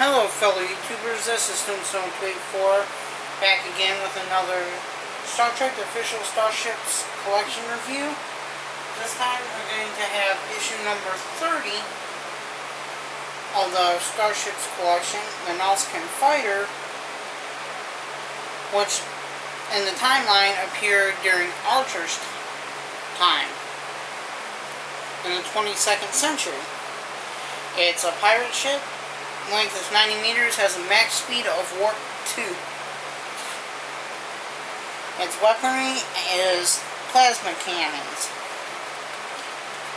Hello fellow YouTubers, this is Tombstone284 back again with another Star Trek official starships collection review. This time we're going to have issue number 30 of the starships collection, the Nausicaan fighter, which in the timeline appeared during Archer's time in the 22nd century. It's a pirate ship. Length is 90 meters, has a max speed of warp 2. Its weaponry is plasma cannons,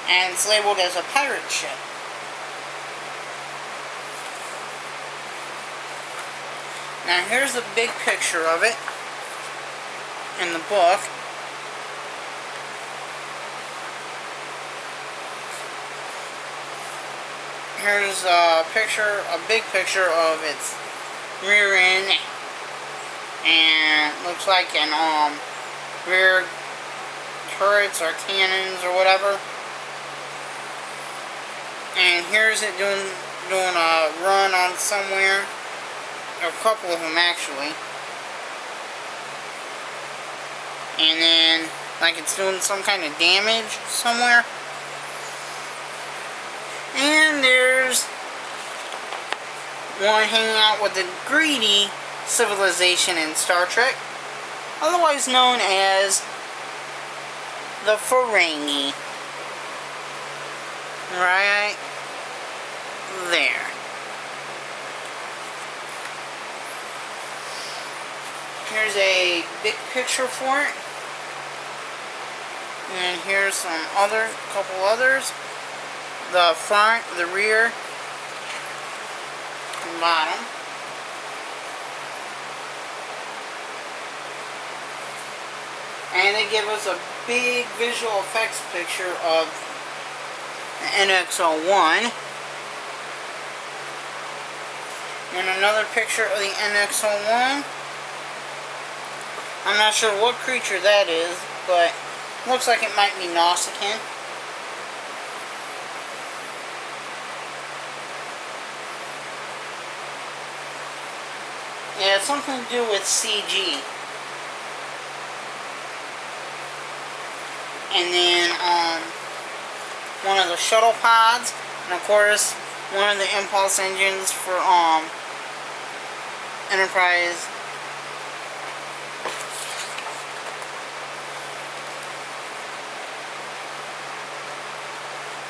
and it's labeled as a pirate ship. Now here's a big picture of it in the book. Here's a big picture of its rear end, and looks like an rear turrets or cannons or whatever. And here's it doing a run on somewhere, a couple of them actually. And then like it's doing some kind of damage somewhere. And there's one hanging out with the greedy civilization in Star Trek, otherwise known as the Ferengi. Right there. Here's a big picture for it. And here's some couple others. The front, the rear, and bottom. And they give us a big visual effects picture of the NX-01. And another picture of the NX-01. I'm not sure what creature that is, but looks like it might be Nausicaan. Yeah, it's something to do with CG. And then one of the shuttle pods, and of course one of the impulse engines for Enterprise.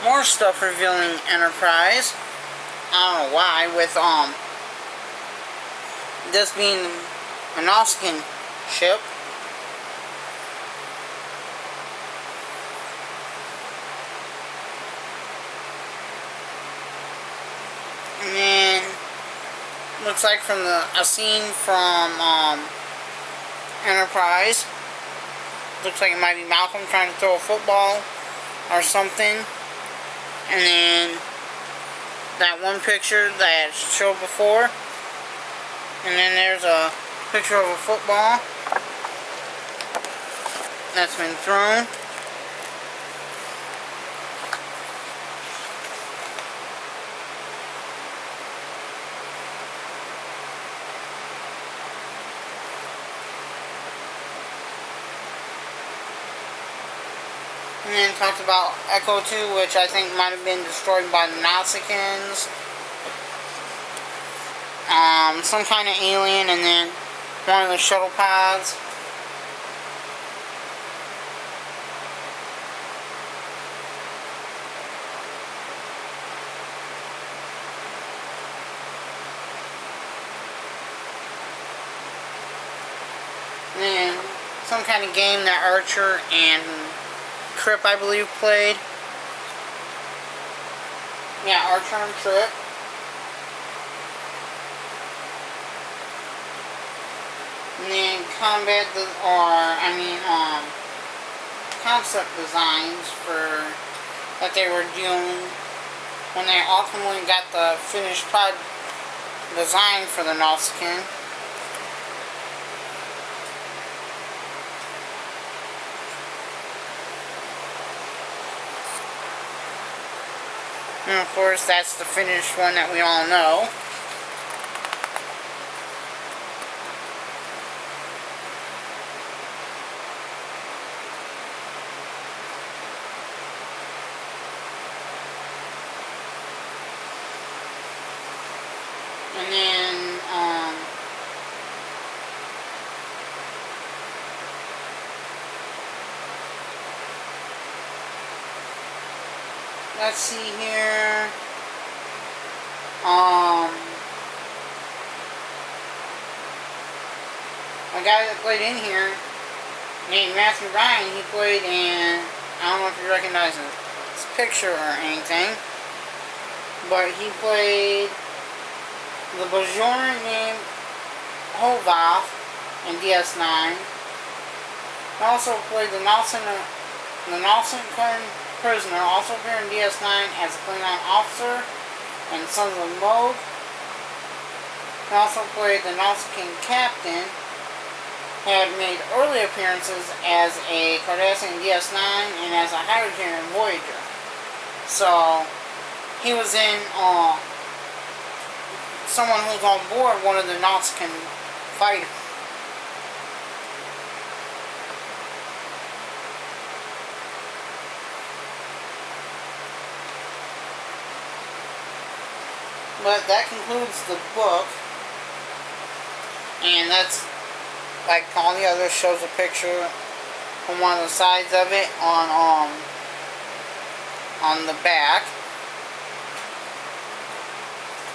More stuff revealing Enterprise. I don't know why, with this being a Nausicaan ship. And then looks like from a scene from Enterprise. Looks like it might be Malcolm trying to throw a football or something. And then that one picture that I showed before. And then there's a picture of a football that's been thrown. And then talked about Echo 2, which I think might have been destroyed by the Nausicaans. Some kind of alien, and then one of the shuttle pods. And then some kind of game that Archer and Trip, I believe, played. Yeah, Archer and Trip. And then concept designs that they were doing when they ultimately got the finished product design for the Nausicaan. And of course, that's the finished one that we all know. And then, let's see here. A guy that played in here, named Matthew Ryan, he played in, I don't know if you recognize his picture or anything, but he played the Bajoran named Hovath in DS9. He also played the Nausicaan prisoner, also appeared in DS9 as a Klingon officer in Sons of Moog. He also played the Nausicaan captain. Had made early appearances as a Cardassian DS9 and as a Hydrogen Voyager. So, he was in, someone who's on board one of the Nausicaan fighters. But that concludes the book. And that's, like all the others, shows a picture from one of the sides of it on the back.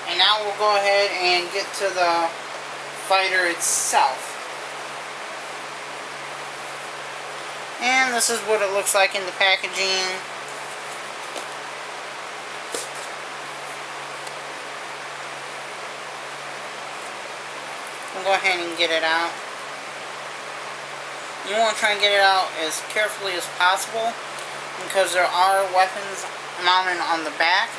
And now we'll go ahead and get to the fighter itself. And this is what it looks like in the packaging. We'll go ahead and get it out. You want to try and get it out as carefully as possible because there are weapons mounted on the back.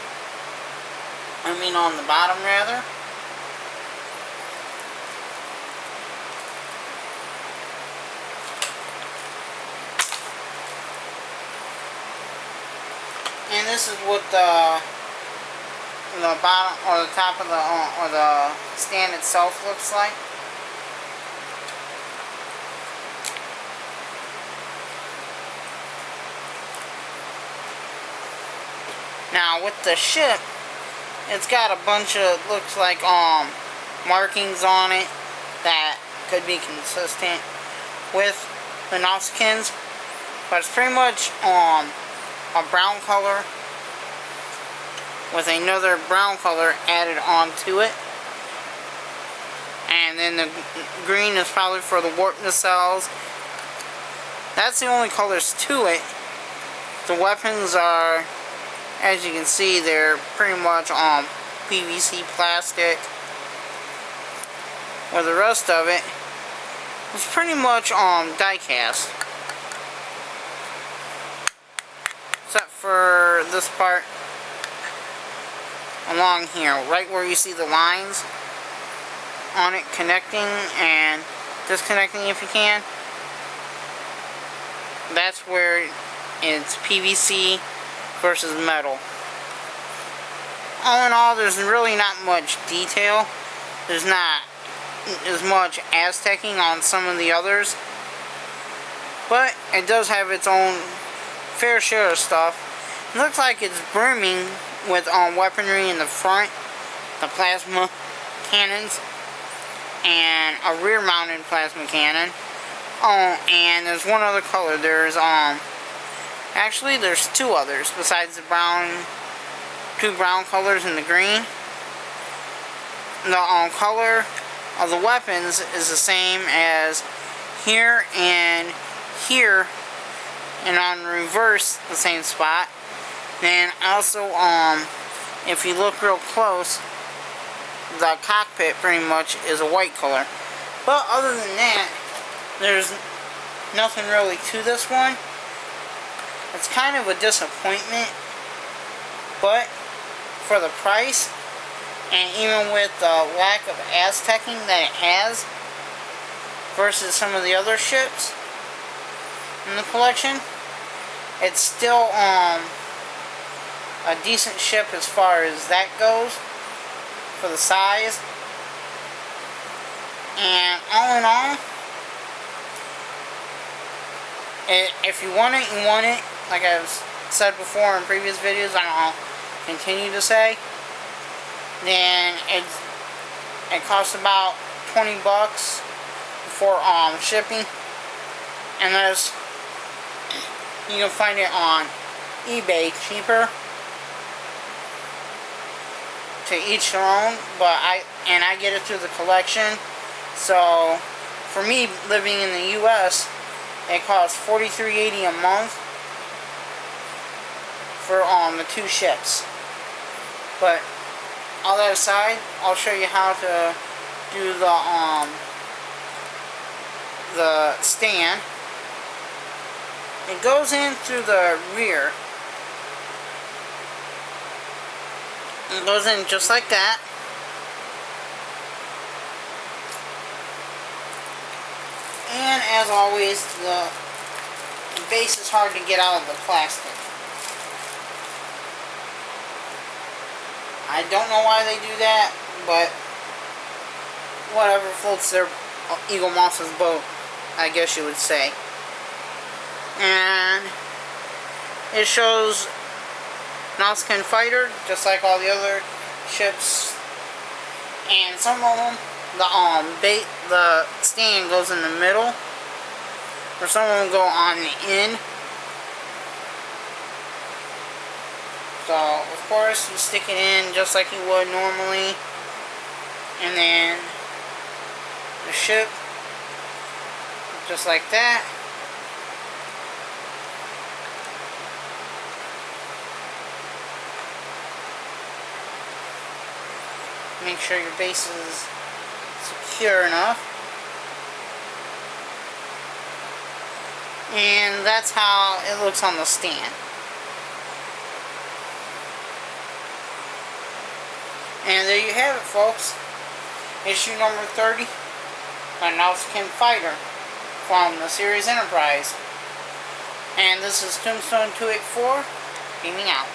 On the bottom rather. And this is what the bottom or the top of the stand itself looks like. Now with the ship, it's got a bunch of, looks like markings on it that could be consistent with the Nausicaans, but it's pretty much a brown color with another brown color added onto it. And then the green is probably for the warp nacelles. That's the only colors to it. The weapons are, as you can see, they're pretty much PVC plastic. Where the rest of it is pretty much die cast. Except for this part along here, right where you see the lines on it connecting and disconnecting if you can. That's where it's PVC versus metal. All in all, there's really not much detail. There's not as much Aztecing on some of the others, but it does have its own fair share of stuff. It looks like it's brimming with weaponry in the front, the plasma cannons, and a rear mounted plasma cannon. Oh, and there's one other color. There's actually there's two others besides the two brown colors and the green. The color of the weapons is the same as here and here, and on reverse the same spot. Then also if you look real close, the cockpit pretty much is a white color. But other than that, there's nothing really to this one. It's kind of a disappointment, but for the price, and even with the lack of Aztecing that it has versus some of the other ships in the collection, it's still a decent ship as far as that goes for the size. And all in all, if you want it, you want it. Like I've said before in previous videos, and I'll continue to say, then it's It costs about 20 bucks for shipping, and you can find it on eBay cheaper. To each their own, but I get it through the collection. So for me, living in the U.S., it costs $43.80 a month for the 2 ships. But all that aside, I'll show you how to do the stand. It goes in through the rear. It goes in just like that. And as always, the base is hard to get out of the plastic. I don't know why they do that, but whatever floats their Eaglemoss's boat, I guess you would say. And it shows Nausicaan fighter, just like all the other ships, and some of them, the stand goes in the middle, or some of them go on the end. So of course you stick it in just like you would normally, and then the ship, just like that. Make sure your base is secure enough. And that's how it looks on the stand. And there you have it, folks. Issue number 30 by Nausicaan Fighter from the series Enterprise. And this is Tombstone 284, beaming out.